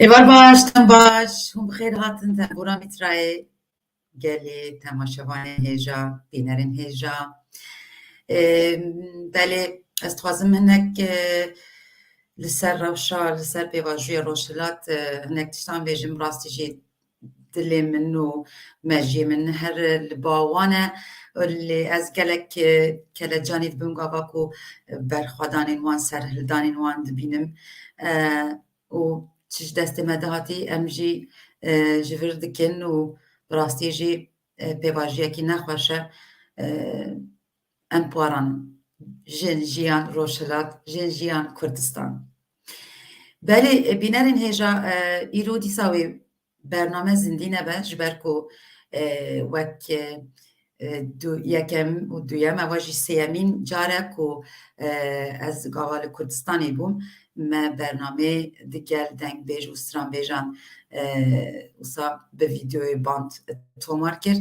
Evar baş, tem baş, hûn bi xêr hatin tembûra Mîtrayê gelê temaşevanên hêja, bînerên hêja. Belê ez dixwazim hinek li ser rewşa, li ser pêvajoya Rojhilat hinek tiştan bêjim rastî jî dilê min û mejiyê min her li bawan e lê ez gelek kelecanî dibim gava ku berxwedanên wan, serhildanên wan dibînim û çi ji destê me dihatî em jî ji vir dikin û bi rastî jî pêvajiyekî nexweş e em paranin jin jiyan Rojhilat, jin jiyan Kurdistan. Belê bînerên hêja îro dîsa wê bername zindî nebe ji ber ku wek yekem û duyem ewa jî sêyemîn car e ku ez gava li Kurdistanê bûm me bername digel dengbêj û stranbêjan wisa bi vîdeoyê band tomar kir.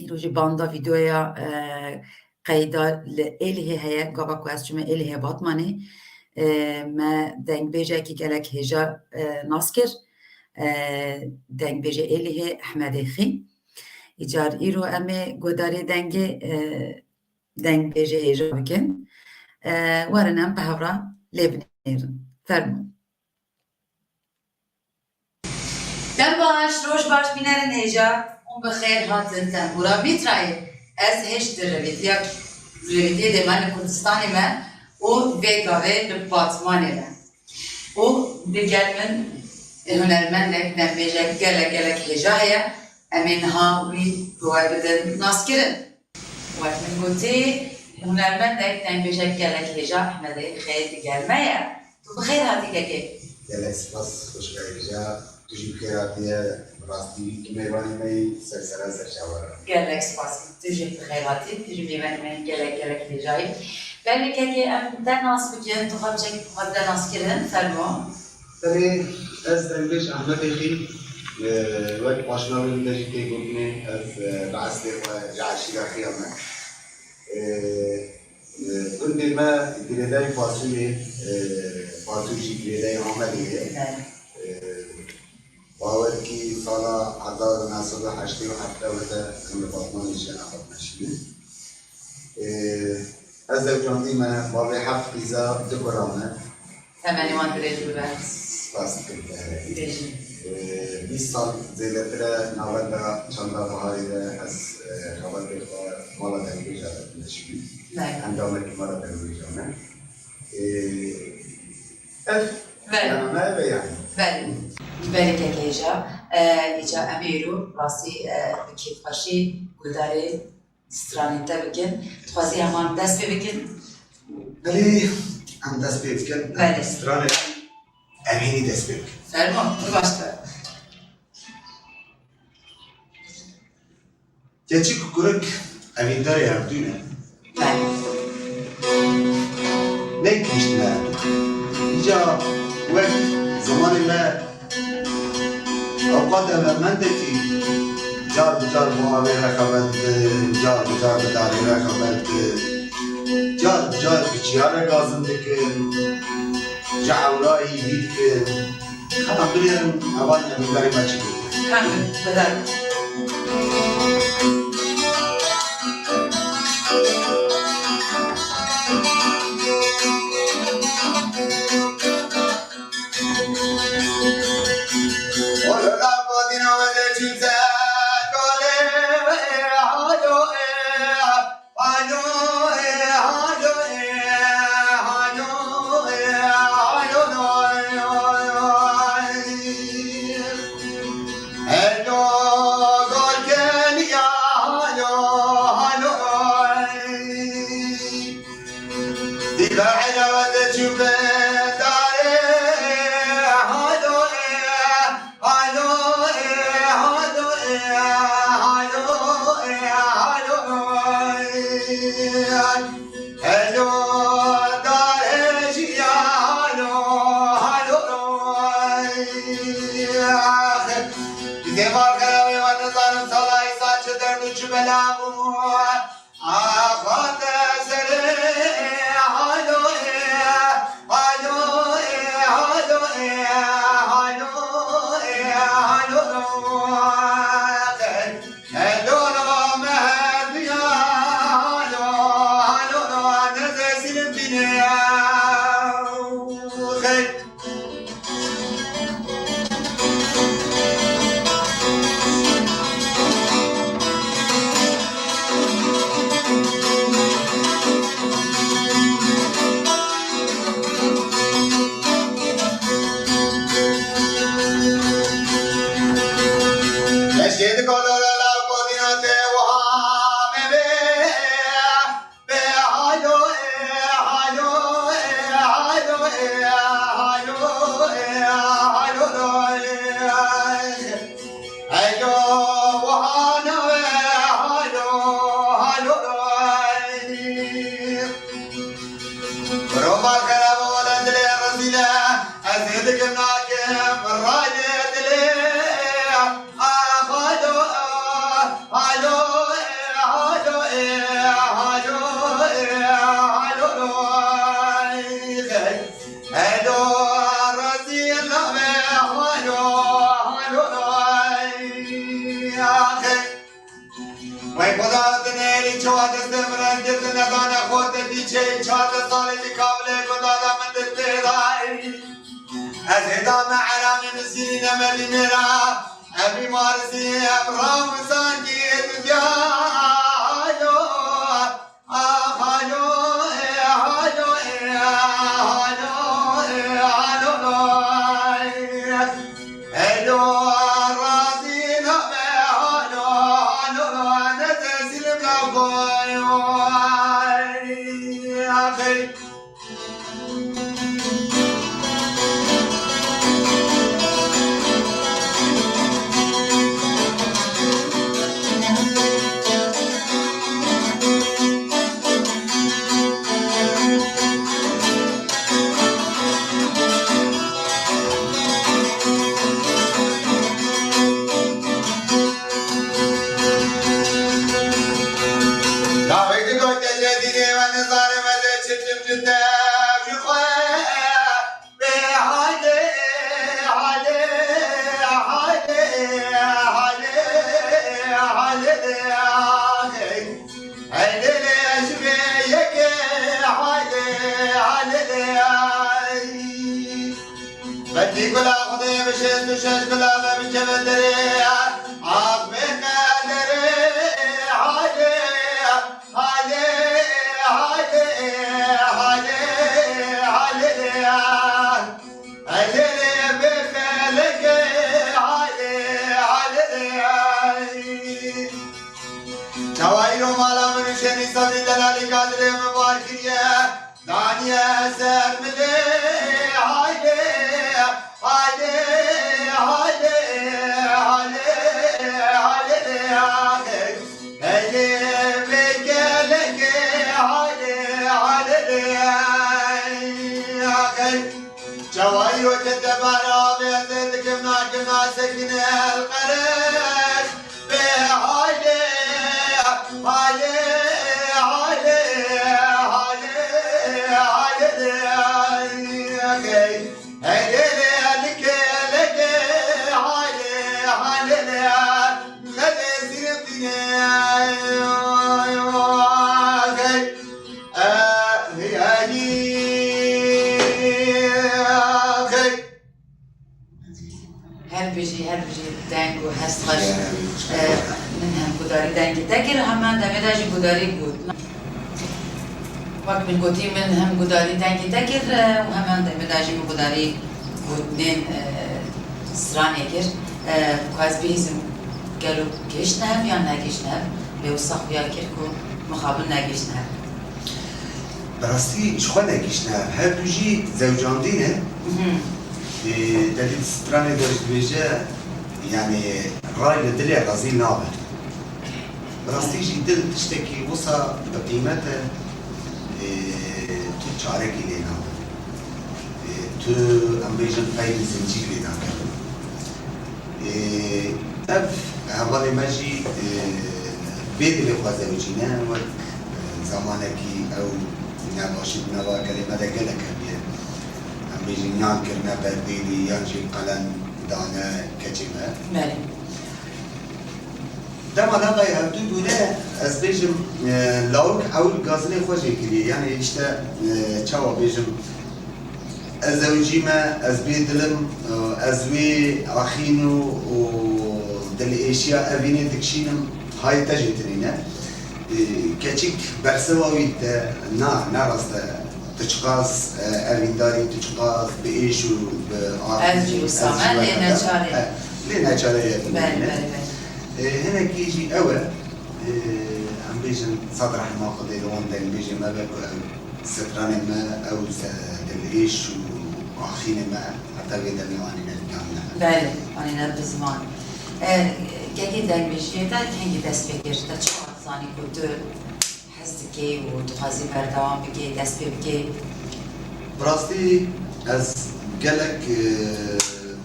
Îro jî banda vîdeoya qeyda li Êlihê heye gava ku ez çûme Êlihê Batmanê me dengbêjekî gelek hêja nas kir. Dengbêjê Êlihê Ehmedê Xî. Îcar îro em ê guhdarê dengê dengbêjê hêja bikin. Werin em bi hevra lê binêrin. Fermû. Dem baş, roj baş bînerên hêja hûn bi xêr hatin tembûra Mîtrayê. Ez hêj di rêvîtiyê de me li Kurdistanê me û vê gavê li Batmanê me. û digel min hunermendek dengbêjek gelek hêja heye em ê niha wî bi we bidin naskirin. Wek min gotî hunermendek dengbêjek gelek hêja Ehmedê Xê digel me ye. Tu bi xêr hatî kekê. Gelek spas xoşgehîja tu jî bi xêr hatiye rastî mêvanê me yî sersera serçavara. Gelek spas tu jî bi xêr hatî tu jî mêvanê me gelek hêjayî. Belê kekê em denas bikin tu xebcek denas kirin fermû. Belê ez dengbêj Ehmedê Xî wek aşinavên me jî tê gotinê ez bi eslê xwe ji eşîra xiya me. Gundê me girêdayê Fasûlê, Fasûl jî girêdayê Amedê ye. Bawer kî sala 1987 em li Batmanê jiyana xwe meşînin. Ez devcandî me bavê heft qîza du gora me. Temenî wan dirêj bibe. Spas dikim te herî. Dirêjin. 20 sal zêdetir e navenda çanda biharê de ez xebatê xwe mala dengbêja meşînin. Endamekî mala dengbêja me. Ev yani me ve yani. Belê kekê hêja îca em ê îro rastî bi kêfxweşî guhdarê stranên te bikin. Dixwazî heman dest pê bikin. Belê em dest pê bikin. Belê. Stranê em hênî dest pê bikin. Fermû, tu başla. Keçik û kurik evîndarê hevdû ne. Neyk hiştine îca wek zamanê me awqat evemendekî car bi car bu avê rexebet dikin, car bi car bi darê rexebet dikin, car bi car bi çiyare gazin dikin, ji ewrayî hî dikin. Hema bilêrin evan evîndarê me çi gotin. Kamil, bedar. أبي مارسي أبرام سانجيت جايو هالو هالو هالو هالو راسي هالو هالو نتسل بلاغويو أخي بدي كل أخذي بشيء تشج كلا ما بجبدري عظمك دري علي علي علي علي علي علي بخلق علي علي نوايرو مالا من شني سبي دلالي قادر مباركية دانيا سر ملي علي جواي وتتبارا بيتك ما سكن القرش بهالي علي علي علي علي هل بيجي دانجو هستغش منهم قداري دانجي تاكر همان دمداجي قداري قد وقت من قوتي منهم قداري دانجي تاكر وهمان دمداجي قداري قدنين سران يكر وكاز بيزم قالوا كيش نهم يا ناقيش نهم لو صخو يا كيركو مقابل ناقيش نهم براسي شخوا ناقيش نهم هل بيجي زوجان دينه دليل ستراني درج بيجا يعني راي لدلي غازي نابل براسي يجي دل تشتكي وصا بقيمته تو تشاركي لنا تو امبيجن فايد زنجير لنا اف هذا ماجي بيد اللي خوازه وجينا وقت زمانكي او نباشد نوا كلمه دقلك بيجي نان كرنا برديلي يانجي قلن دانه کچیمه بله دما لقای هفته بونه از بیشم لاوک اول گازنی خوشی کردی یعنی işte چاوا بیشم از زوجیمه از بیدلم از وی آخینو و دل ایشیا اوینه دکشینم های تجیترینه کچیک برسواوید نه راسته تشخاص اوینداری تشخاص به ایشو به از جوسامه لینا چاره بله بله هنا كيجي أول عم بيجي صدر ما قضي لون دل بيجي ما بكو ستران ما أو دليش وأخين ما حتى بيدا ميواني نتكلم بله آنی بزمان گهی دل بیشتر تا هنگی دست بگیر تا چه زانی بود حسکی و دخوازی بردوام بگی دست بگی براستي از قالك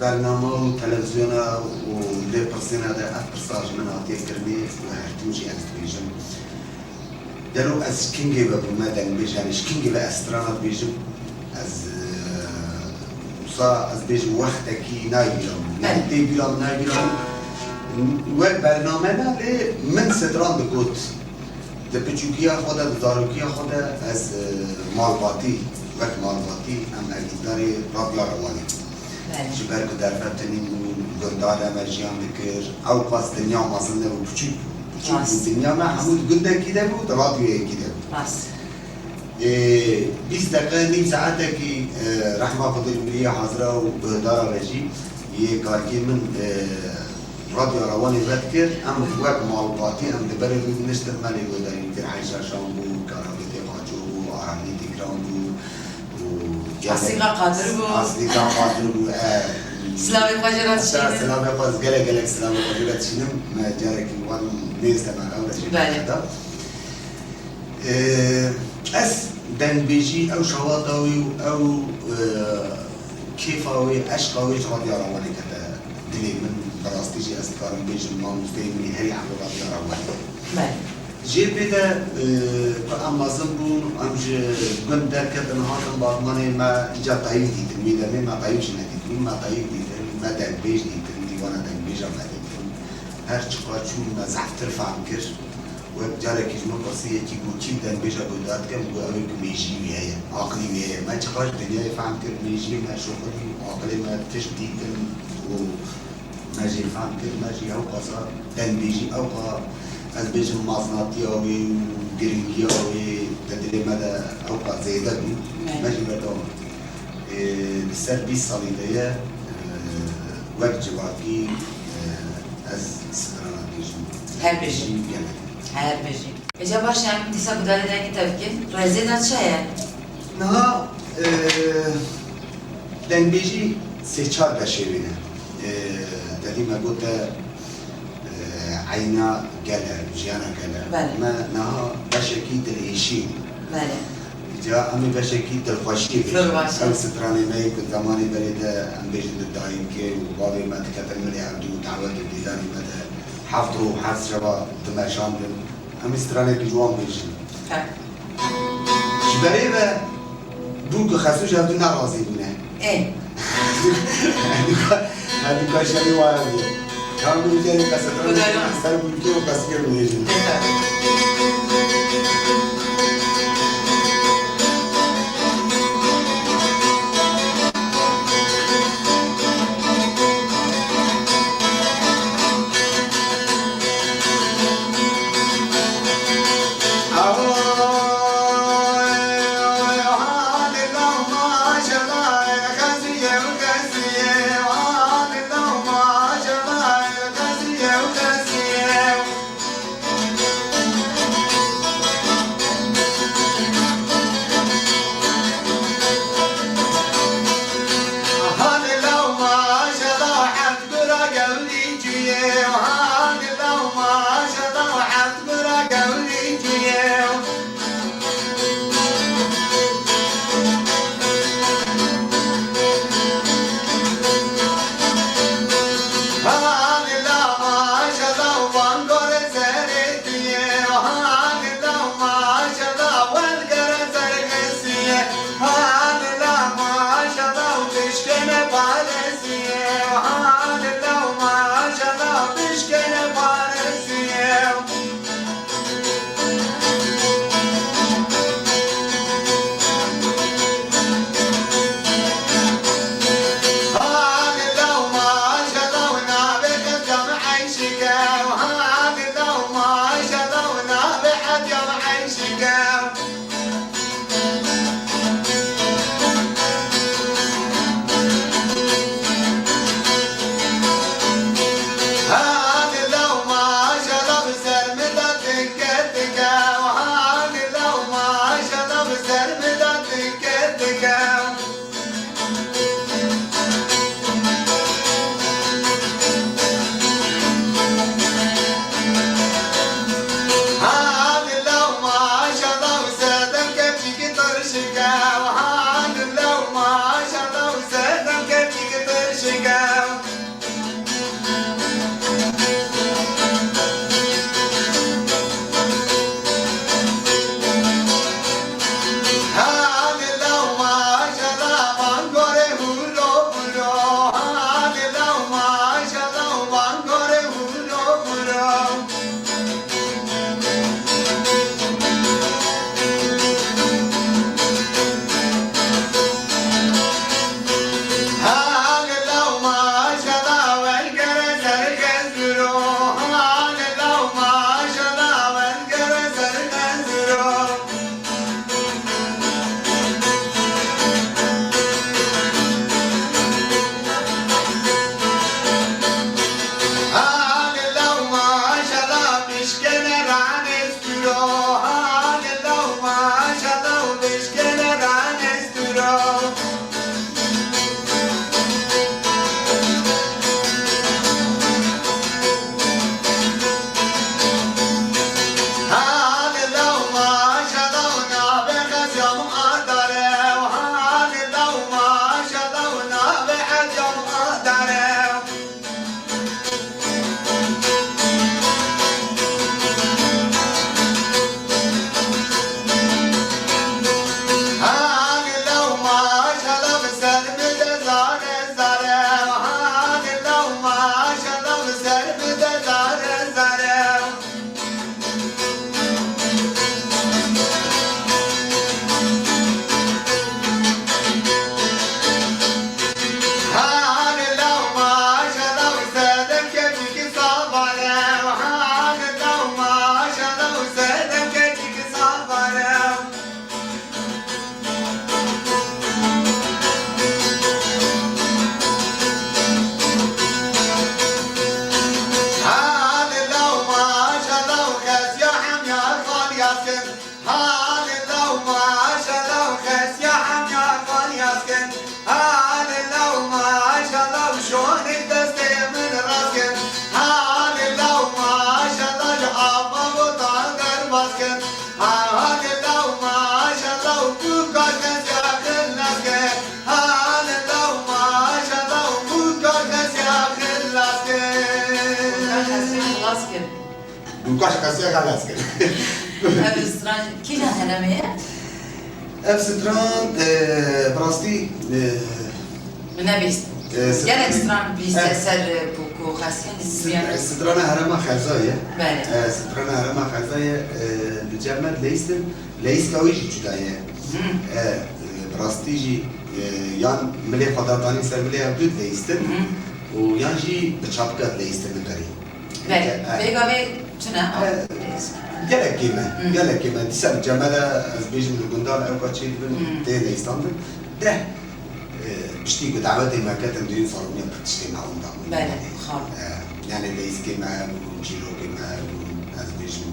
برنامه و تلفزيون و لي برسينا ده افرساج من عطيه كرمي وهرتمجي از بيجم دلو از كينجي بمدن بيجم كينجي باسترانات بيجم از وصا از بيجم وقتكي نايبيلام نايبي بيلام نايبيلام وبرنامه ده من ستران بكوت ده بچوكيا خدا داروكيا خدا از مالباتي وقت مالباتي ام اگیداری رادیو روانی جبر که در فتنی گنداره مرجیان بکر او پاس دنیا مازنده و بچوک دنیا ما همون گنده کیده بود رادیوی کیده بود راست 20 دقیقه نیم ساعته که رحمه خدا الملیه حاضره و گنداره رجی یه کارکی من رادیو روانی رد کرد ام وقت مالباتی ام دبره بود نشتر مالی و داریم در حیشا شام بود کارابیت خاجو بود آرانی تکرام بود اصلیقا قادر بود اصلیقا قادر بود سلامی خواجرات شینم سلامی خواست گله سلامی خواجرات شینم ما جاره که وان نیستم اول شیم بله اس دن بیجی او شواطاوی او کیفاوی عشقاوی رادیو روانی کده دلی من براستیجی از کارم بیجم ما مستیمونی هری عمل رادیو روانی بله جي بدا أما زنبون أمج قن دركت نهارم بعضماني ما جا طيب دي تلميذ ما طيبش نديتني ما طيب دي ما دك بيج دي تلميذ وانا دك بيجا ما ديتني هر چقدر شو ما زحف ترفع كر وبجارك يجمع قصية كي قول كيف دك بيجا قدرت كم وقالوا كميجي وياه عقلي وياه ما چقدر الدنيا يفهم كر ميجي ما شغلي عقلي ما تشتي كر و ما جي يفهم كر ما جي أو قصة دك بيجي أو از بیشتر مازناتیاوی و گرینگیاوی تدری مده اوقات زیاده بود مجبور دارم بسر 20 سالی دیگه وقت جوابی از سرانه بیشتر هر بیشتر هر بیشتر بجا باش هم دیسا کدالی دنگی تفکر رزیدات چه؟ نه دنگ بیشی 3-4 بشوینه دادی ما گفته عينا قالها جيانا قالها ما نها بشكيت الإيشين بله جاء أمي بشكيت الخوشي أو ستراني ماي كنت زماني بريدة أم بيجد الدايم كي وبابي ما تكتر ملي عبدو وتعود الديداني مدى حفظه وحفظ شبا تماشان بل أمي ستراني بجوان بيجي جبريبة بوكو خسوش عبدو نرازي بنا إيه هذه كاشري وارد كانوا بيجي كسروا كسروا بيجي وكسروا بيجي دوكاش قصية خلاص كده. ستران كيلا هنامية؟ ستران براستي من أبيست. جالك ستران بيست سر بوكو خاصين السبيان. ستران هرما خزايا. بله. ستران هرما خزايا الجمد ليستن ليس كويجي جداية. براستيجي يان ملي قدرتاني سر ملي عبدود ليستن ويان جي بتشابكات ليستن بكري. بله. بيجا شنو؟ جالك كيما تسال جمالا از بيجن الجندار او كاتشي بن تي ليستان ده بشتي قد عودي ما كاتم دين صاروني بتشتي معهم دام. بله خال. يعني ليس كيما جيرو كيما از بيجن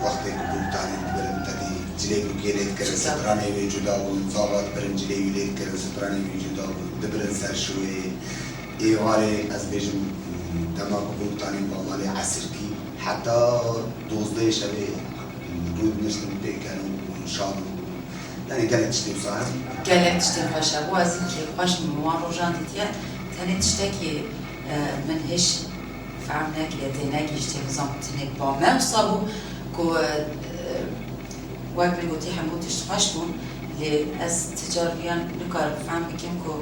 وقت يقول تاني برم تاني جليبو كيريت كرن ستراني ويجودا وزاغات برم جليبو ليت كرن ستراني ويجودا دبرن سر شوي إيواري از بيجن تمام قبول تاني بمالي عصر كي حتى دوزده شبه رود نشتم بيكانو ونشام يعني قالت تشتي بصاحب قالت تشتي باشا وازي كي باش موارو جان ديتيا تاني تشتكي من هش فعمناك يديناك يشتي بزام تنك با ما وصلوا كو واقبل قوتي حمود تشتخشبون اللي از تجاربيان نكار فهم بكم كو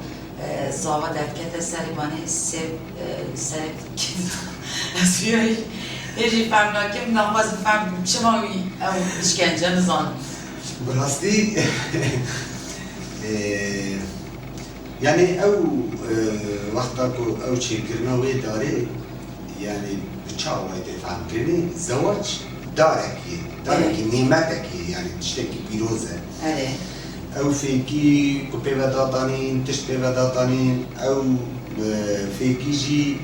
زاوا دركت سربانه سرب اسفياي يجي فهمنا كم ناقص فهم شماوي او işkence نظام براستي يعني او وقتك او شيء كرنا وي داري يعني بتشاو ويدي فهم كرني زواج دارك نعمتك يعني تشتكي بيروزه او فيكي كوبي وداتانين تشتي وداتانين او فيكي جي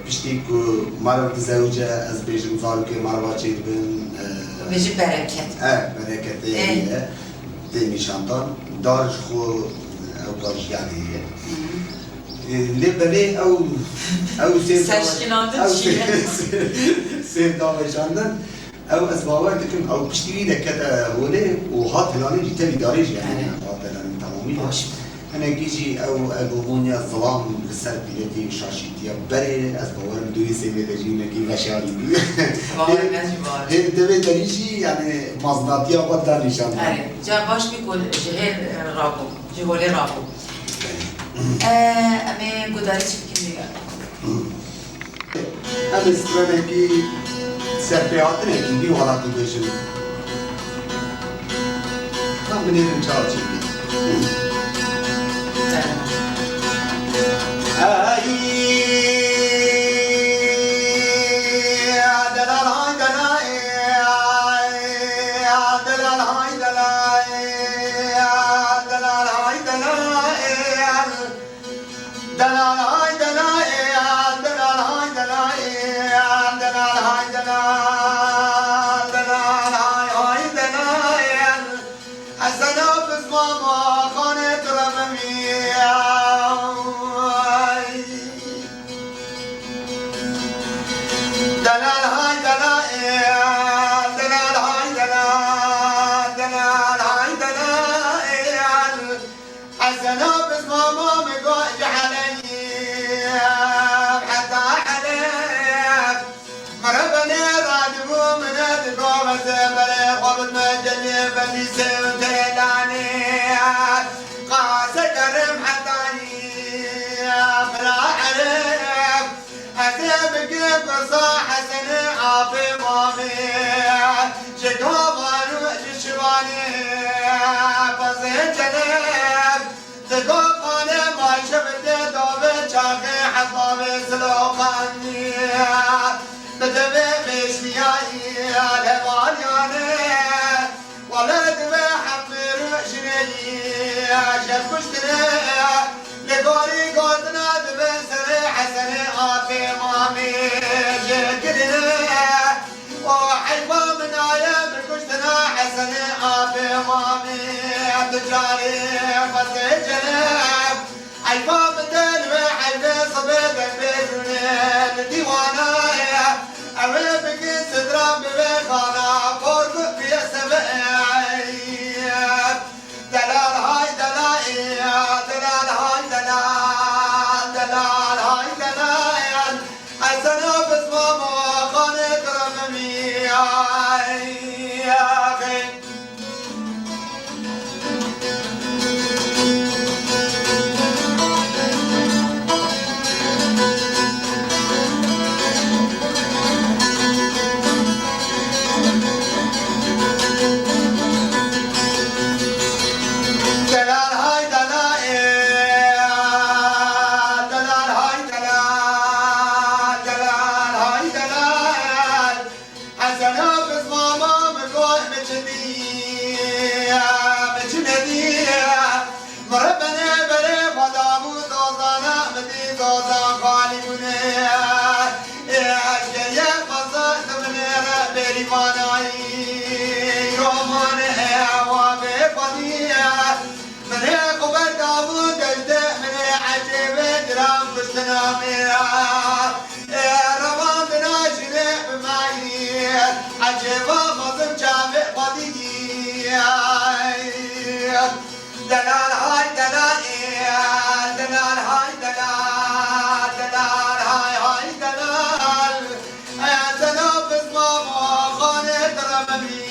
بشتيكو مرة زوجة از بيجم زالكي مرة تشيد بن بيجي بركة بركة يعني دي شانطان دارج خو او دارج يعني لي بلي او سيف داوشاندن او اسبابات كم او بشتري لك كذا هولي وهات هلاني جيت لي دارج يعني هات هلاني تمامي انا جيجي او ابوبونيا الظلام بالسر بيدي وشاشيتي بري اسبوار دوي سيبي تجينا كي بشاري هي تبي تريشي يعني مصداتيا قدر نشان جا باش بيقول جهل رابو جهولي رابو امي قدرت كيمي انا استرانكي سربياتني كي بي ولا تبجل كم من ينشاطي I said, "Oh, it's mama, دلال هاي دلال دلال هاي دلال دلال هاي دلال زنوب اسمه خانة رممي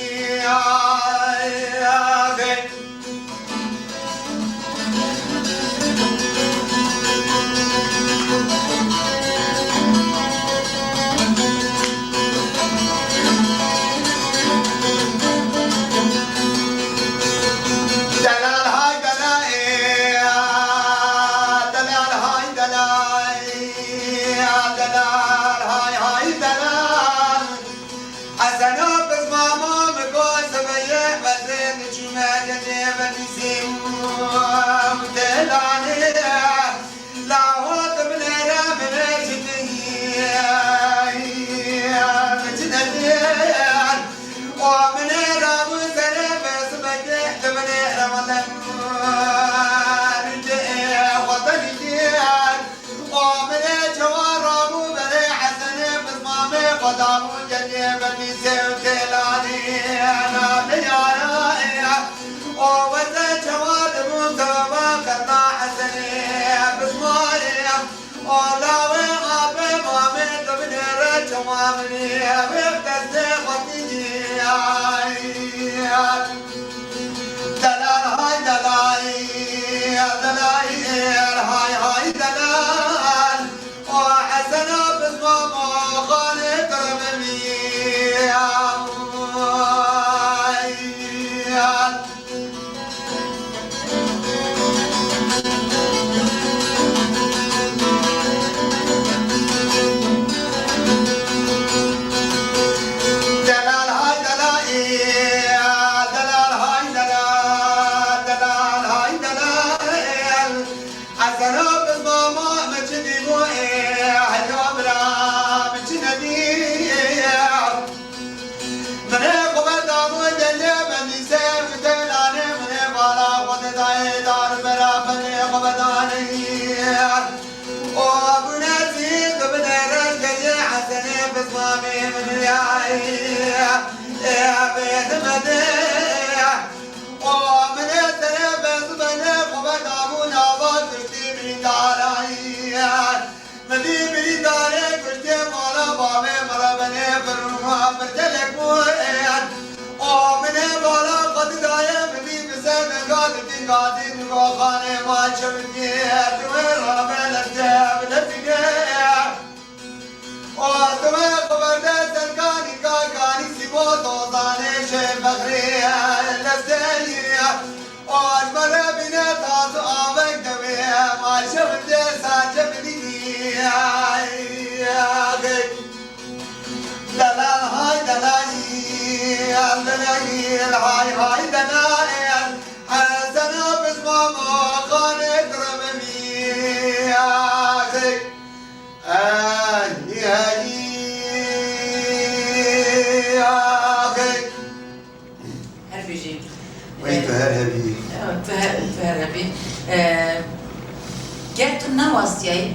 گرت نواسیای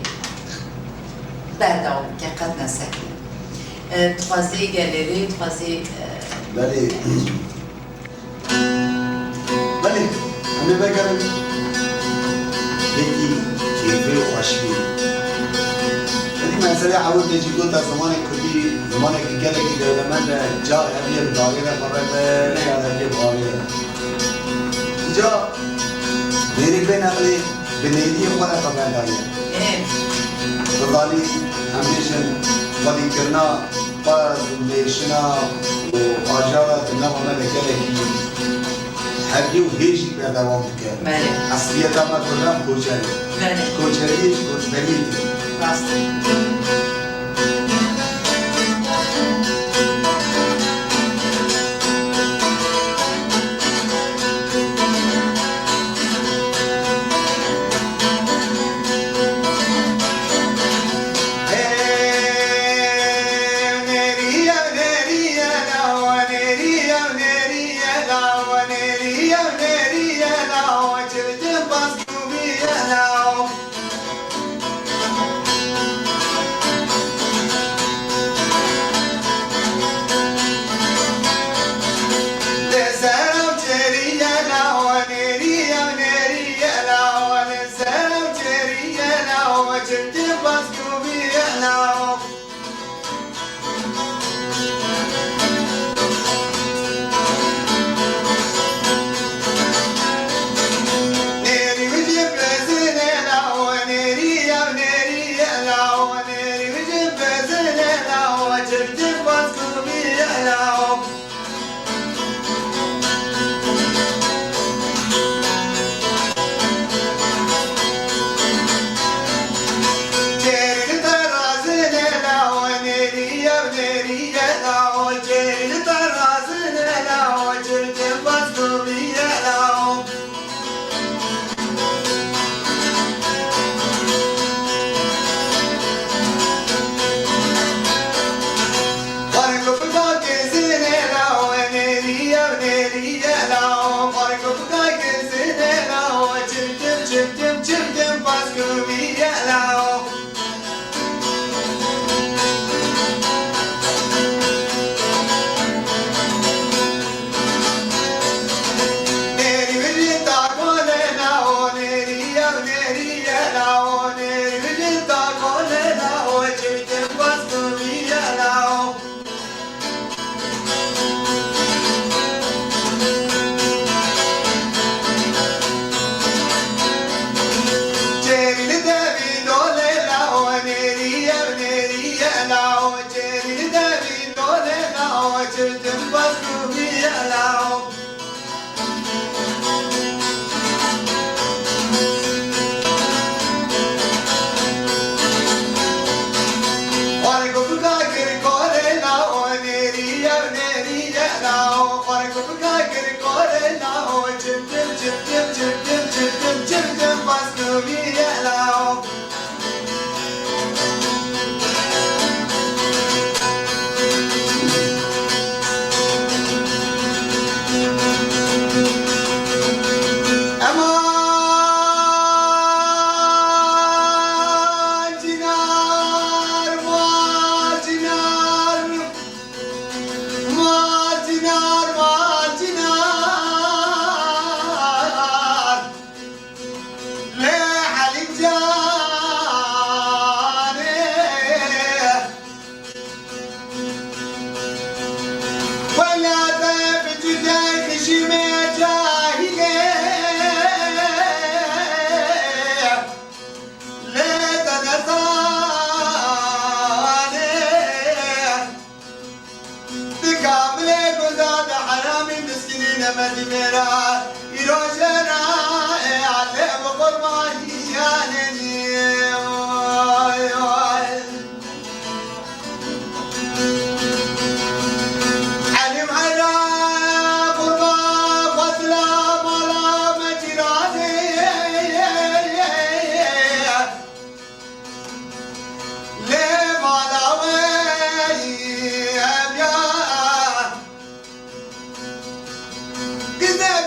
بردام که قد نسکی تخوازی گلیری تخوازی بله بله همه بگرم یکی کیفه خوشبی ولی مسألة عود نجي قلت زمان كردي زمان كجالة كجالة من جاء هذه بدارينا فرد لا هذه بدارينا جاء ديري بين أغلي بنيدي ولا طبعا دارينا فضالي هميشن ولي كرنا باز ليشنا وأجارة النوع ملكة هرگی و هیچی به دوام میکنه. بله. اصلیت هم کردم کوچری. بله. کوچریش کوچبری. راست.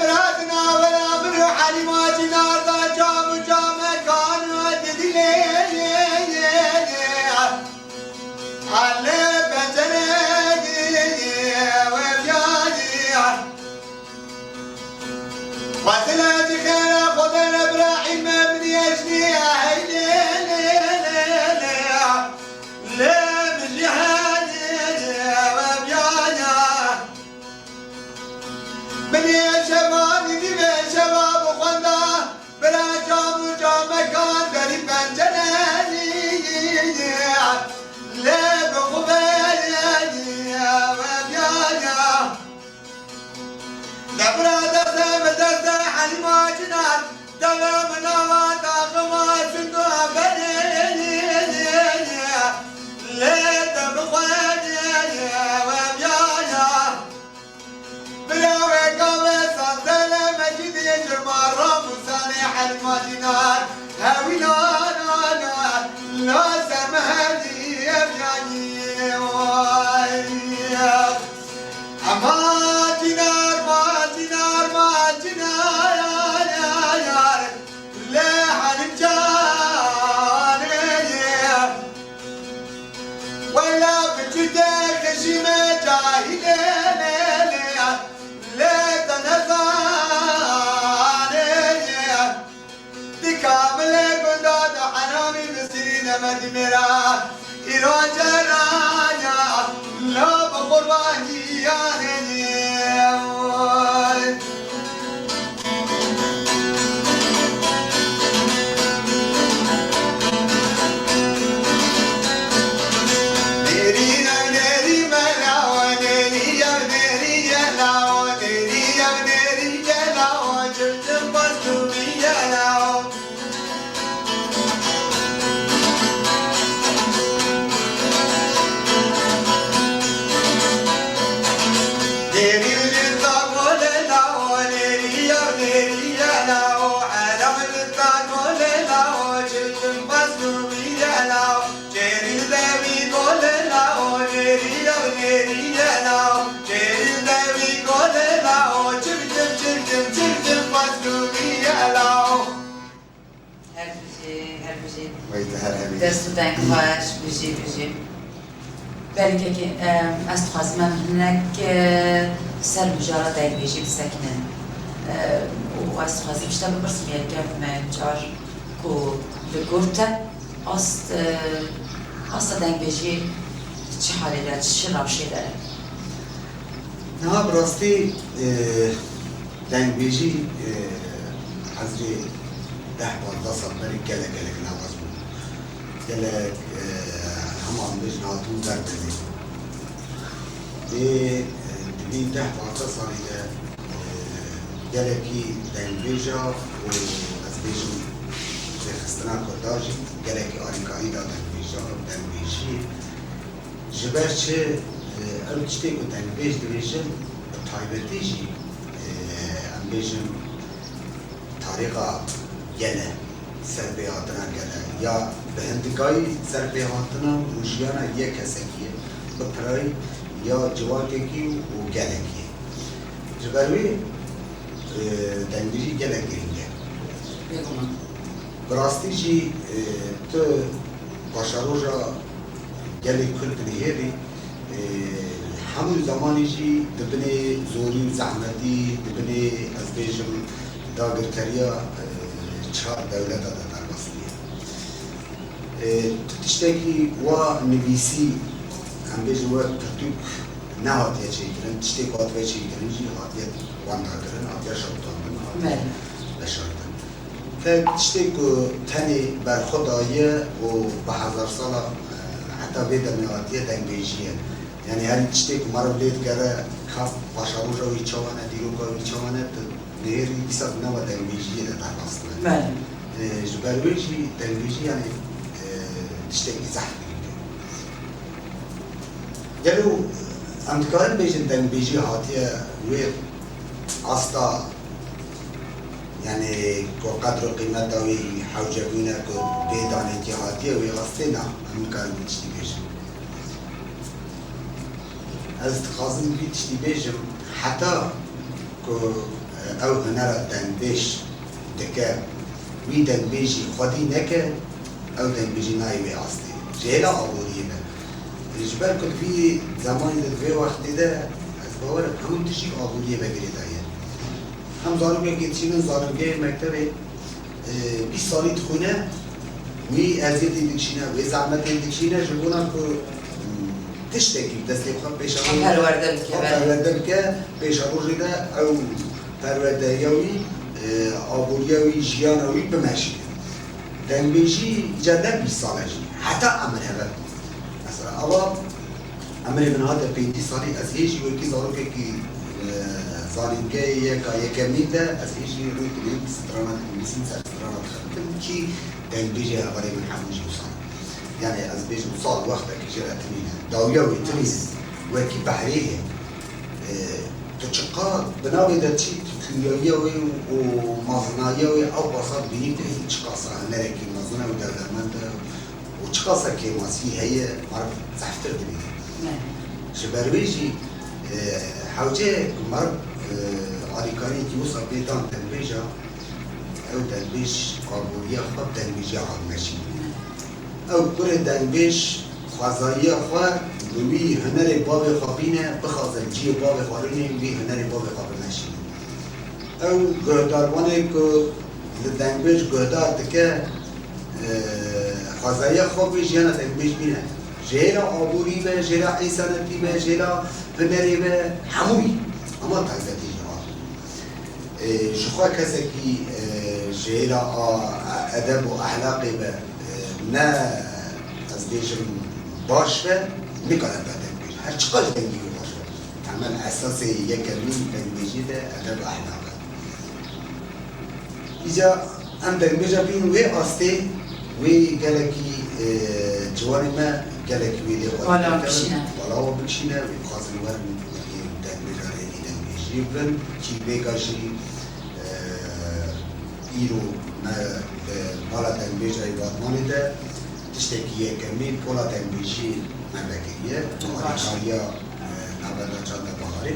براتنا ولا جنار دلم نوات أخماس النوبلي ليت بخواني وبيانا بلاوي قوي صدل مجد يجر مرة مصالح المدينار هاوي لا لا سمهدي يبياني ما دينار ما دينار ما دينار يا لا حنجار ولا بجدك شيما جاهلين لا تنزار تكامل قداد حرامي مسيرين مدمرة إلو جرايا لا بقرباني يا دست دنگ خواهش بجی بلکه که از خواستم هنک سر مجارا دنگ بجی بسکنه و از خواستم شتا بپرسم یکم جار که بگرته است دنگ بجی چه حالی داره چه روشی داره نه براستی دنگ بجی حضری 10-15 سال بری گله نواز بود گله همان بجناتون در بزید دوی 10-15 سالی ده گله کی دنگ بجا و از بجی خستنا کرداجی گله کی آریکایی دا دنگ بجا دنگ بجی جبر چه اول چطه که دنگ بج دویشن تایبتی جی ام بجم طریقه گله سر به هاتنا گله یا به هندگاهی سر به هاتنا روشیانا یک کسکیه به پرای یا جواکی کی و گله کی جبروی دنگیری گله گرینگه براستی جی تو باشاروژا گله کل بنیهی همون زمانی جی دبنی زوری و زحمتی دبنی از بیجم داگرتریا چهار دولت داده در مصریه تشتکی و نویسی هم بیجم و پرتوک نه هاتیه چه کرن تشتک هاتیه چه کرن جی هاتیه وانده کرن هاتیه شبطاندن هاتیه بشاردن تشتک تنی بر خود آیه و به 1000 سال حتی بیدرمی هاتیه دنگیجیه یعنی هر تشتک مرا ولید کرده کاف باشاروژا وی چوانه دیروگا وی چوانه نهری بیساد نوا دنگیجیه در مصریه بله جبرویجی دنگیجی یعنی تشتکی زحمه گلو امتکارن بیجن دنگیجی هاتیه وی استا یعنی کو قدر و قیمت داوی حوجبونه کو بیدانه که هاتیه وی استه نه امتکارن بیجتی بیجن از تخاصم بیجتی بیجم حتی کو او هنر دنبیش دکه وی دنبیشی خودی نکه او دنبیشی نایوی آستی جهلا آبودیه نه اجبر کد وی زمانی دوی وقتی ده از باورم همون تشی آبودیه بگیری دایه هم زارمگه گیتشینن زارمگه مکتبه 20 سالی تخونه وی ازیتی دکشینه وی زحمتی دکشینه جبونا که تشتکی دستی بخواب پیش پرورده بکه پیش روزی ده او پرورده یاوی آبوریاوی جیانوی بمشید دنبیجی جده 20 ساله جی حتی امر هبه مثلا اول امر من هذا 50 سالی از هیچ وکی زارو که زانینگه یکمی ده از ایشی روی کنیم سترانت میسین سر سترانت خلطم کی دنبیجه اولی من حموشی وصال يعني از بیش وصال وقتا که جرا تمینه داویاوی تمیز وکی بحریه تشقا بناوي ده شيء كيميائي ومازنائي أو بساط بيني ده تشقا صار نركي مازنا ودرمانت وتشقا صار كيماسي هي مرة زحفتر دبي. شبابيجي حوجة مرة عاليكاني توصل بيتان تنبيجا أو تنبيج قابوريا خب تنبيجا عالمشي أو كل تنبيج خزايا خوا وی هنر باب خابینه بخازن جی باب خارینه وی هنر باب خابینشی او گهداروانه که لدنگبیج گهدار دکه خازایی خوابیش یعنی دنگبیج بینه جیرا آبوری به جیرا ایسانتی به جیرا هنری به هموی اما تغذیتی جواب شخوا کسی که جیرا ادب و احلاقی به نه از بیشم باش به میکنه بعدن بیش هر چقدر دنگی باشه تعمل اساس یک کلمه دنگیجی ده ادب احلاق اینجا هم دنگیجا بین و آسته و گلکی جوانی ما گلکی ویده بالا بکشینه بالا بکشینه و خواستن ورم دنگیجا رهی دنگیجی بن چی بگاشی ایرو ما بالا دنگیجا ایوادمانی ده تشتكي كمين بولا تنبيشي مملكية وعليا نبدا جاده بهاري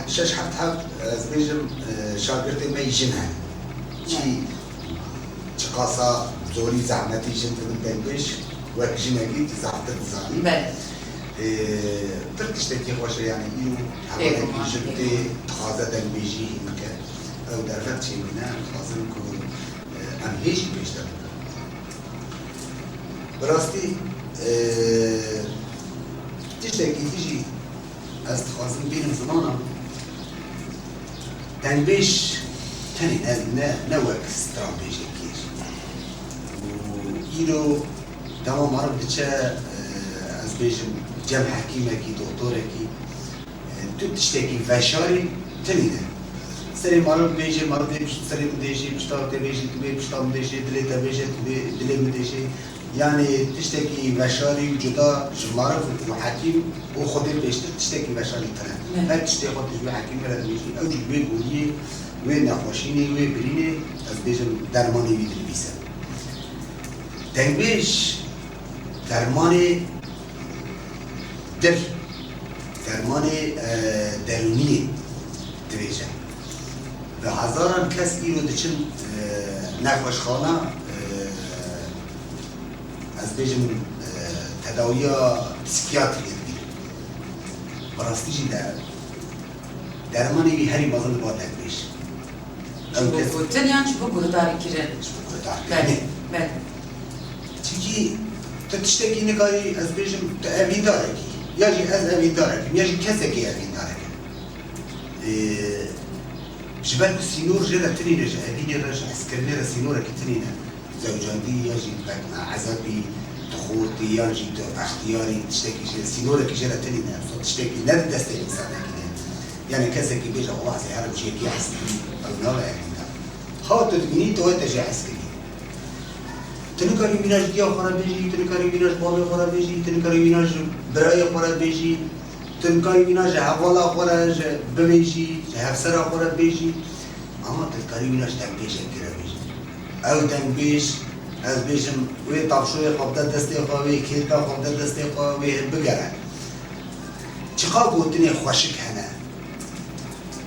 شش حق از بيجم شاگردي ما يجنها شي قاصا زوري زعمتي جنت من تنبيش وكجنكي زعمت الزاني ترتشتكي خوش يعني يو حوالي جنتي تخاذا تنبيجي مكان او درفت شي منها خاصن كو هم هیچ بیشتر بودن براستی تیجی از تخواصم بینم زمانم تنبیش تنی نه وک استرامبیش کیش و ایرو دما مرم دیچه از بیشم جمع حکیمه کی دکتوره کی تو تشتکی وشاری تنی نه سری مارو بیجی مارو دیش سری مدیجی پشتار تبیجی تبی پشتار مدیجی دلی تبیجی تبی دلی مدیجی یعنی تشتکی وشاری جدا جمارو و حکیم و خودی بیشتر تشتکی وشاری تنه هر تشتکی خود تجوی حکیم کرد بیجی او جوی گویی و نخوشینی و برینه از بیجم درمانی ویدری بیسه تنبیش درمانی درمانی درونی تبیجه و هزاران کس ایرو دچن نخوشخانه از بیجم تداویا پسیکیاتری دید براستی درمانی بی هری بازن با تنبیش گوتن یعنی چه گهداری کرن؟ بله بله چیزی تو تشتکی نکاری از بیجم تو اوین داره کی یا جی از اوین داره کی یا جی کسی که اوین داره کی جبال السينور جرى تنين رجع هذه رجع سكرنيرة سينورة كتنينة زوجاندي يجي عذابي تخوتي يجي اختياري تشتكي سينورة كي جرى تنينة تشتكي لا تدستي إنسان يعني كذا كي بيجا الله زي هذا بشيء كي عسكري أو نوع يعني خاطر تبني تو تجي عسكري تنكري ميناج ديا خرا بيجي تنكري ميناج بابي خرا بيجي تنكري ميناج براي خرا بيجي تنكري ميناج حوالا خرا بيجي هفسرا خورا بیشی اما تذکری بیناش تنبیش کرده بیشی او تنبیش از بیشم وی طبشوی خبده دستی خواهی کیرکا خبده دستی خواهی بگره چقا گوتنی خوشک هنه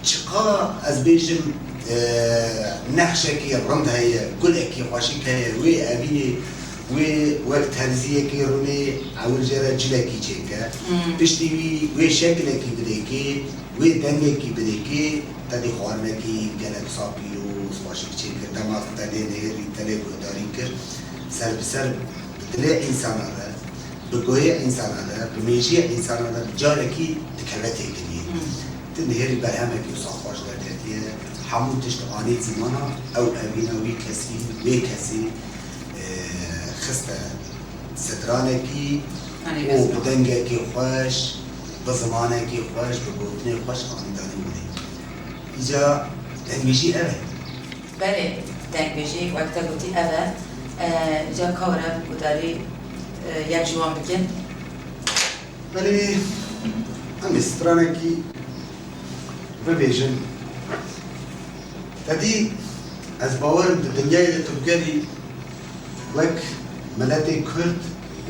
چقا از بیشم نخشه کی رند هیه گل اکی خوشک هیه وی اوینی وی وقت هرزیه کی رونی اول جره جلکی چیکه پشتی وی شکل کی بده کی وی دنگه کی بده کی تدی خوانه کی گلک ساپیرو سواشک چی کرد دماغ تدی نهری تلی گوداری کرد سر بسر بدلی انسان را بگوی انسان را بمیجی انسان را جاره کی تکلته کنی تنهری برهمه کی صافاش دردیه همون تشت آنی زمانا او اوینا وی کسی خسته سترانه کی و بدنگه کی خوش بزمانه کی خوش بگوتنی خوش خاندانی بودی اینجا دنگشی اوه بله دنگشی وقتا گوتی اوه جا کارم گوداری یک جوان بکن ولی هم استرانه کی ببیجن تدی از باورم در دنیای لطفگری وک ملت کرد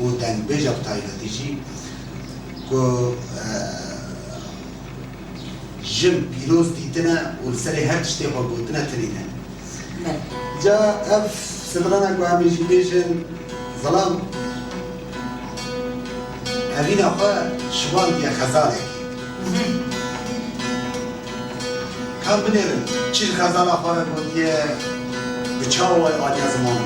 و دنبیج اب تایفتیجی که جم پیروز دیتنه و سری هر تشتی خواه بودنه ترینه جا اف سمرانه که همیشی بیشن ظلام هبین خواه شوان دیا خزانه کی کم بنیرم چیز خزانه خواه بود یه بچاو و آدیا زمان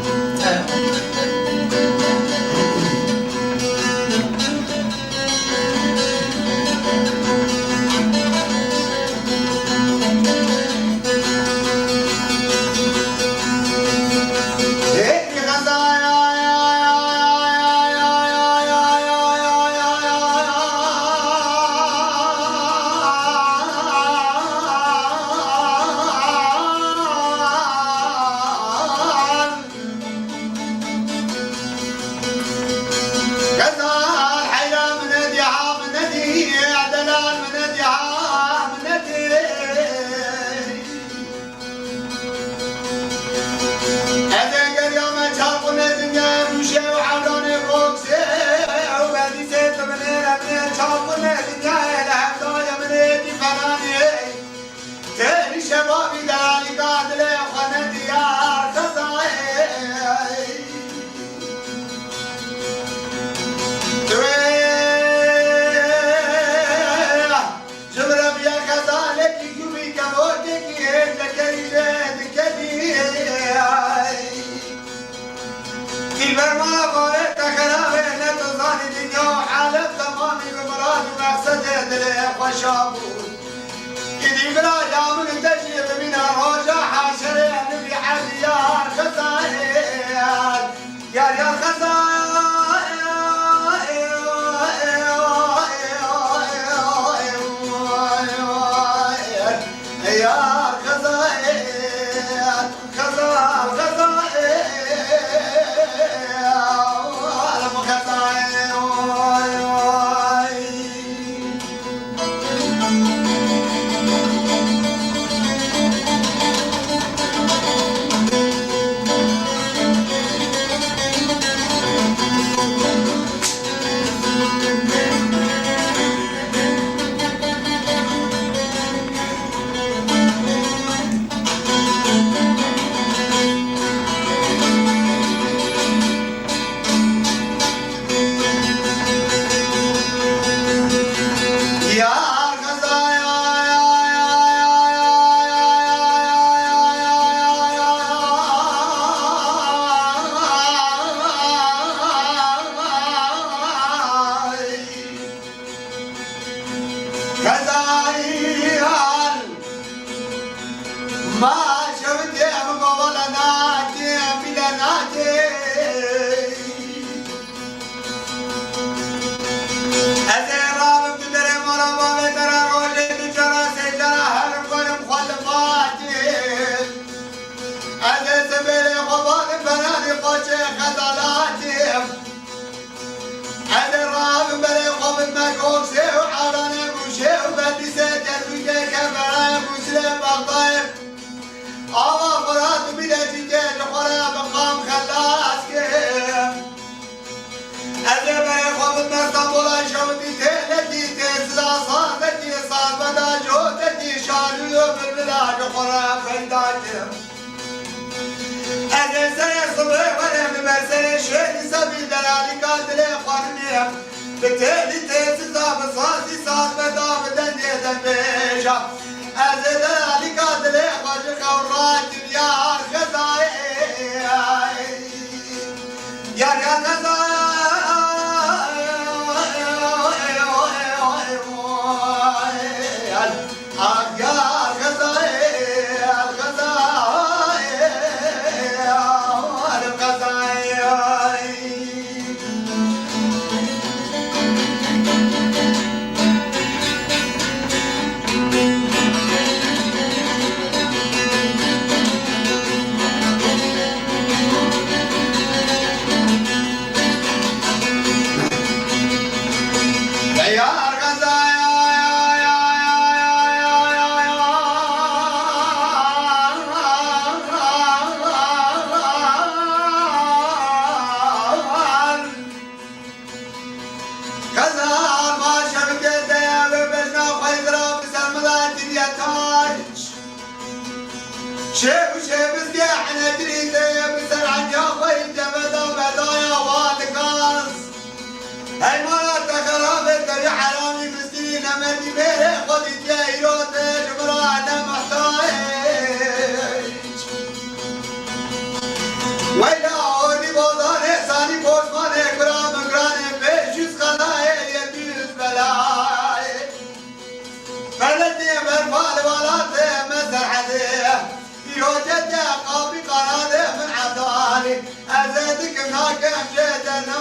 جدة قابي قراري من عطاني أزيدك هناك أمجدنا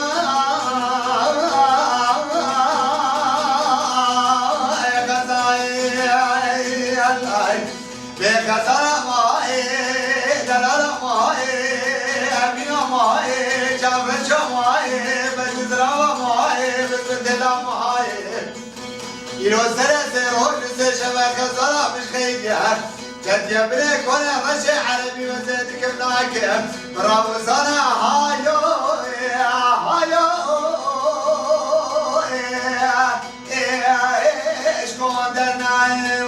بكثرة مائي دلالة مائي أبينا مائي جابرشة مائي بجزرة مائي بسدلة مائي يروسر سيروش سيشبك الصلاة مش خيديان جد يبريك وانا رشي عربي وزيدك بناكم برافو صنع هايو هايو اشكون درناي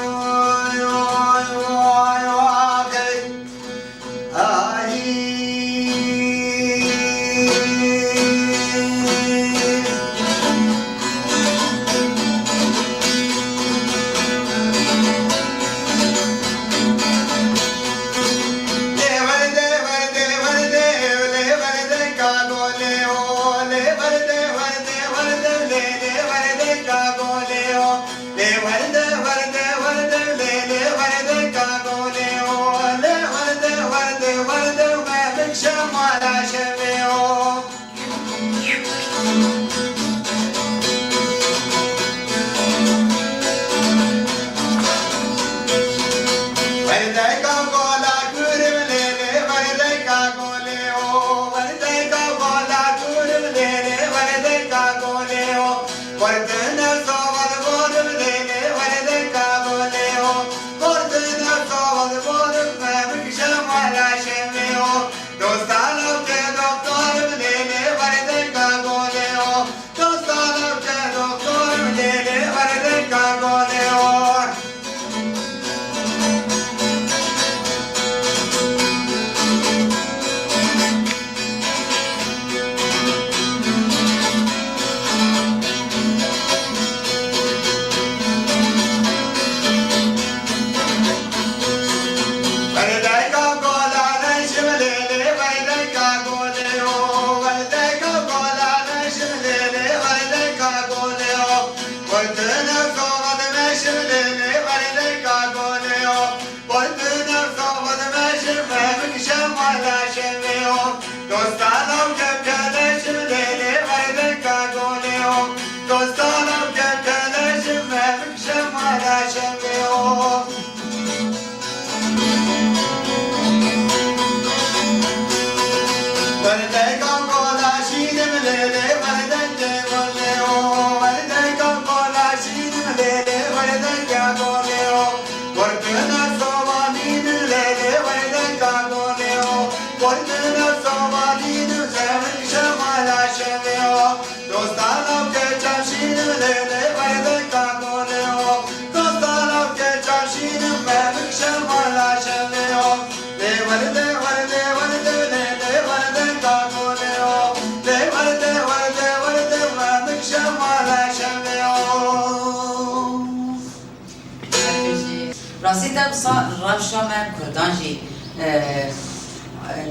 راسي دبسا رفشا من كردانجي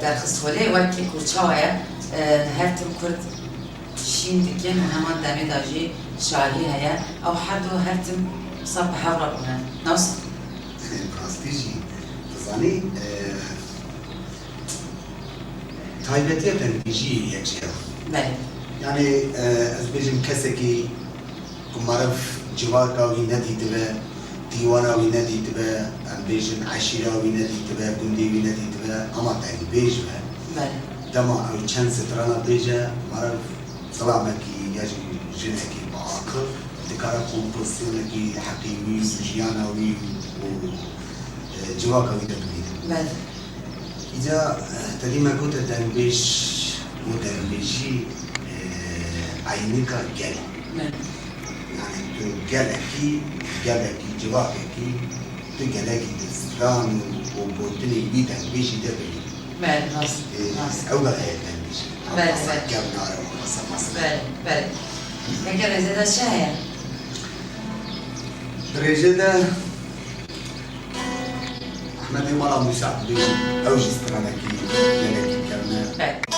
در خستوله وکی کوچاوه هر تم کرد شین دکن و همان دمی داجی شاهی هیا او هر دو هر تم صاب حورا کنن نوصل راستیجی تزانی تایبتی تنبیجی یک جیه بله یعنی از بیجم کسی که معرف جوار کاوی ندیده به دیواناوی ندیده به ام بیجم عشیراوی ندیده به گندیوی ندیده به اما تایی بیج به بله دما او چند سترانا بیجه معرف سلامکی یا جنکی با عقل دکارا کمپوزیونکی حقیقی جیاناوی و جواکاوی ندیده بله إذا تريما كنت تنبيش متنبيشي عينك جل يعني تو جلكي جواكي تو جلكي دستان وبوتني بي تنبيشي دبلي بله ناس أول هي تنبيش بله جاب نار ومصر بله بله لكن رزيدة شاية بريجدا أحمد مرة مساعد بيجي أوجي استرانكي جلكي كلمة بله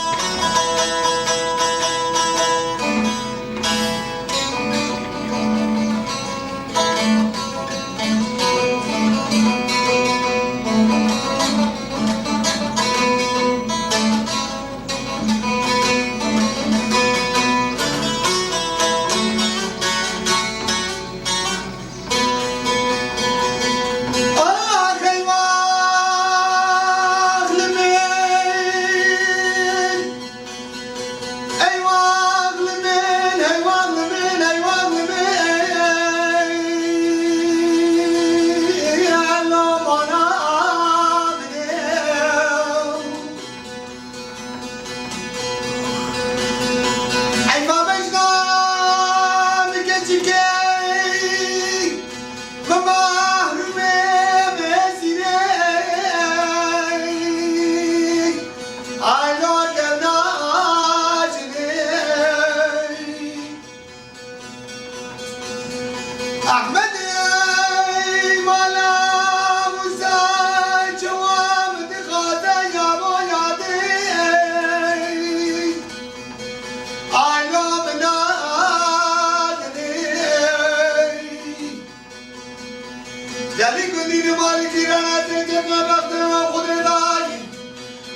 دین مال جیرانات جب وقت خود دای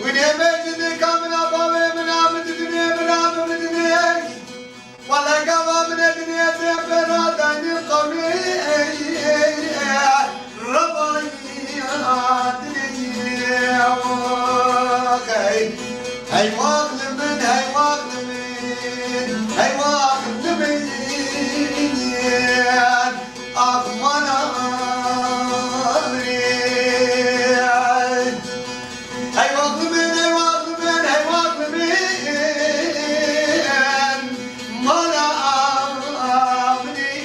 و نمی‌دونی کاملا باوی منام دنیا منام دنیا ولا کام من دنیا زبرا دنیا قومی ربانی دنیا هاي واقل من هاي واقل من هاي واقل من أغمنا هاي واقل من هاي واقل من هاي واقل من ملا أمني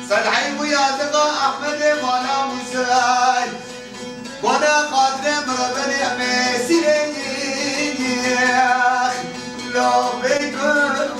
صدعي ويا ثقة أحمد ملا مساي وانا قادر مربني مسيري لو بيكون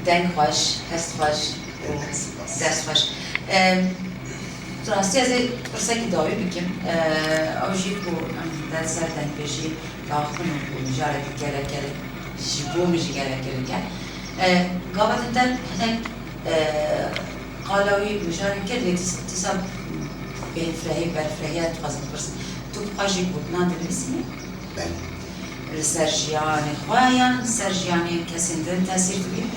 Denk hoş, hest hoş, ders hoş. Rastı yazı pırsaki davi bikim. Avcı bu derser denk beşi dağıtım bu mücarek gerek jibu müji gerek Gavatından hani qalawi mücarek gerek tisab ben frehi berfrehiyat fazla pırs. Tu acı bu nadir ismi? Ben. Serjiyani xoyan, serjiyani kesinden tesir ediyor.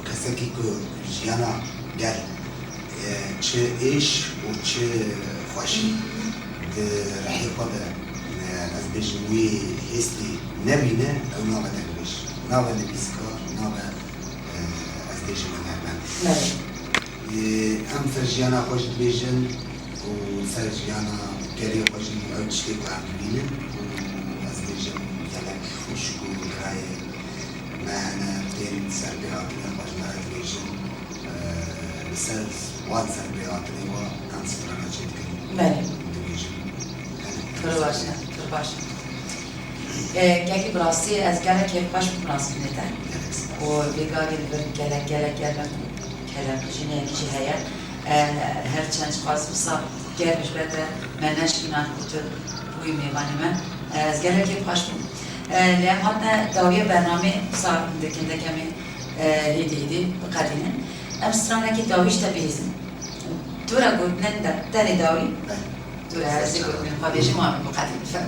Keseki ku jiyana gel çi iş u çi xoşi de rahi qada az bejwi histi nebine ew nava tekbiş nava nebiska nava az bejwi nermen em serjiyana xoş dibêjin û serjiyana gerî xweşî ew tiştê ku em dibînin ez bêjim gelek xuşk û girayê me hene tên serpêhatine xweş me ez bêjim li ser wan serpêhatinê wa em strana çê dikin dibêjim Pir baş. Gelki birastî ez gelekê xweş binasî te û lêgavê li bir gelek jinekî jî heye her çend xwaz wisa germiş bete me neşkînan ku tu wî mêvanê me ez gelekê xweş bûm. Lê em hatine dawiya bernamê wisa dikindek em ê hêdî biqedînin. Em stranekî dawî ji te bihîzin. Tu re gotinan de tenê dawî tu re ez ê gotinan xwe bêjim wan biqedînin fer.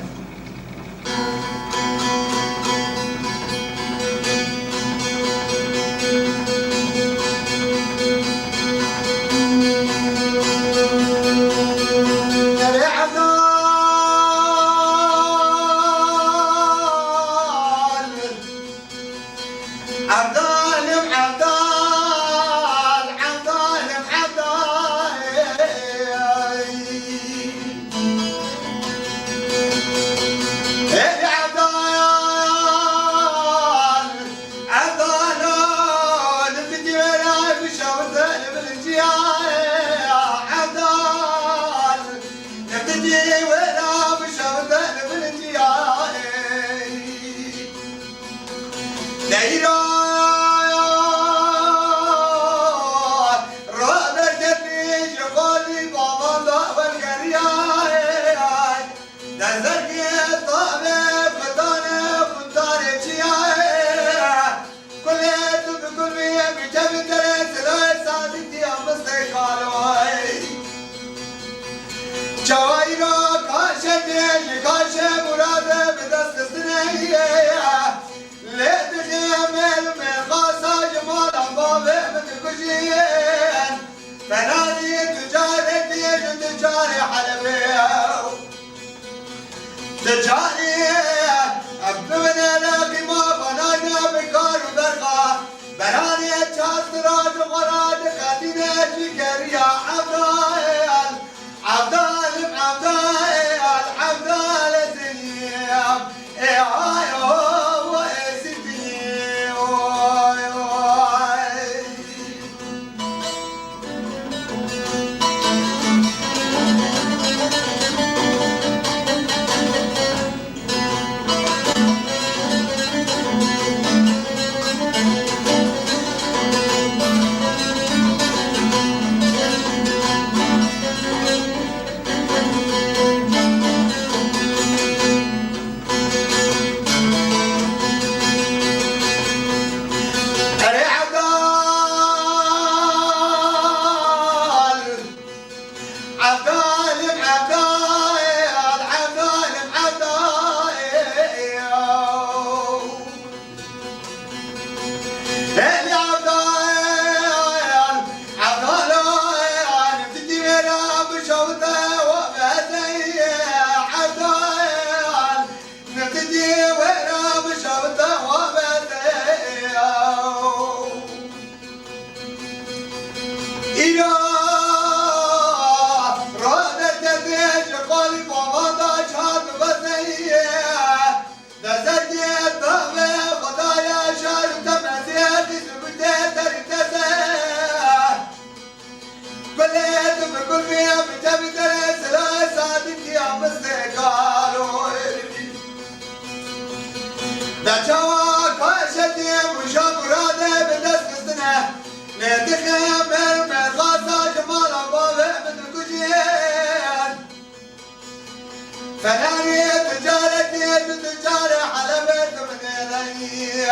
فناني تجارتي تجارة حلبت من إلهي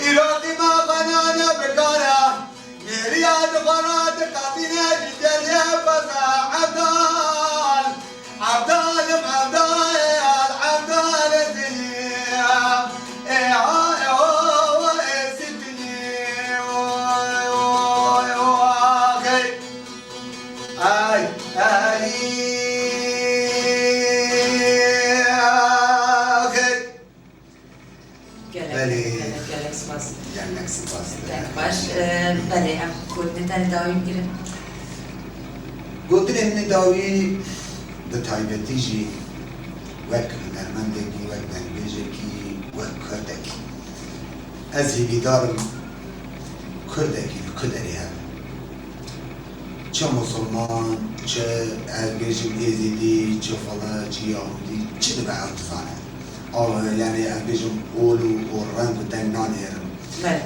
إلهي ما غنانا بكارا ميرياد غنات قاتنا جدريا بزا عبدال عبدال عبدال الدنيا gelek spas. Gelmek spas. Denk baş. Bale em kurdinten davim girin. Gotin emni davi de taybeti jî wek hunermendekî, wek dengbêjekî, wek Kurdekî. Ez hêvîdarim Kurdekî li Kuderê hebe. Çi Musulman, çi erbêjim Êzîdî, çi Fala, çi Yahudî, çi dibe ew dizane. Yani erbêjim ol û reng û deng nanêrim. Bale.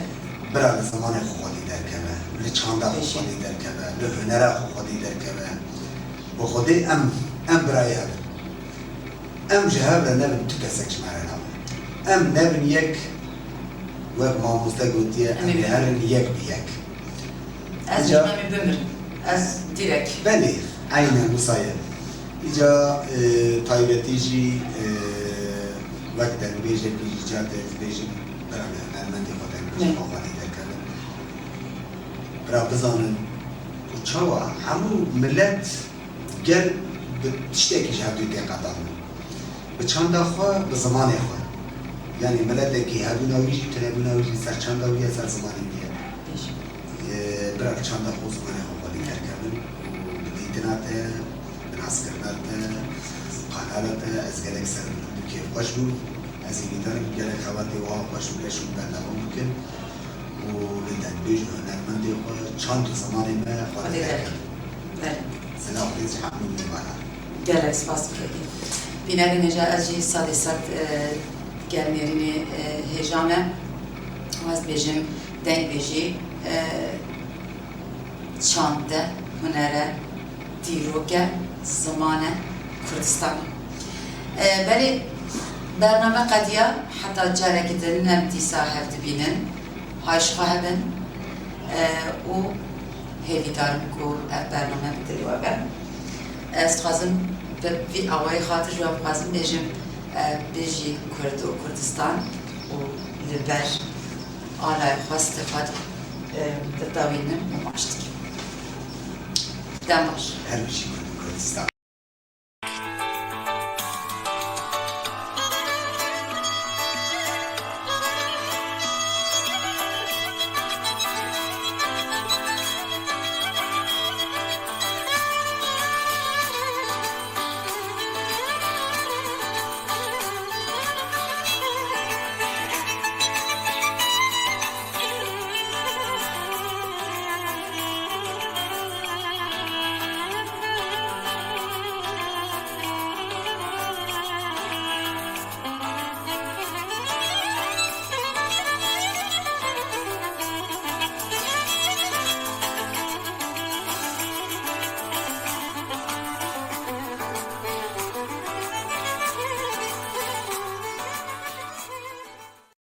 Bira li zimanê xwe xwedî derkeve, li çanda xwe xwedî derkeve, li hunera xwe xwedî derkeve. Bu Xwedê em birayê hebin. Em ji hev re nebin tu kesek ji me re nabin. Em nebin yek wek mamoste gotiye em ê herin yek bi yek. Ez jî me bimir. Ez direk. Belê, aynen wisa ye. Îca taybetî jî wek dengbêjekî jî cadê ez bêjim bira li hunermendê xwe dengbêjim xwe xwedî derkeve. Bira bizanin û çawa hemû millet gel bi tiştekî ji hevdû tê qedanin. Bi çanda xwe, bi zimanê xwe. Yani milletekî hebûna wî jî tunebûna wî jî ser çanda wî ye ser zimanê wî ye. Bira bi çanda xwe û zimanê xwe xwedî derkevin û bi dîtina te, bi naskirina te, qanala te ez gelek ser bûkê xweş bûm. Ez ê vîdarim gelek hevatê wiha xweş û leş û berdevam bikin û li dengbêj û hunermendê xwe çand û zimanê me xwedî derkin. Bale. Selam xwedî jî hemû mêvanan. Gelek spas bikevî. Bînerî neja ez jî sadê sad gelmêrînê hêja me. Ez bêjim dengbêjî çande, hunere, dîroke, zimane, Kurdistan. Belê bername qediya heta carekî din em dîsa hev dibînin, hayşxa hebin û hêvîdarim ku ev bername bi dilê we be. Ez dixwazim bi vî awayî xatir ji we bixwazim bêjim bêjî Kurd û Kurdistan û li ber alaya xwe stîfad didawînin û baş dikin. Dem baş. Her bir şey Kurdistan.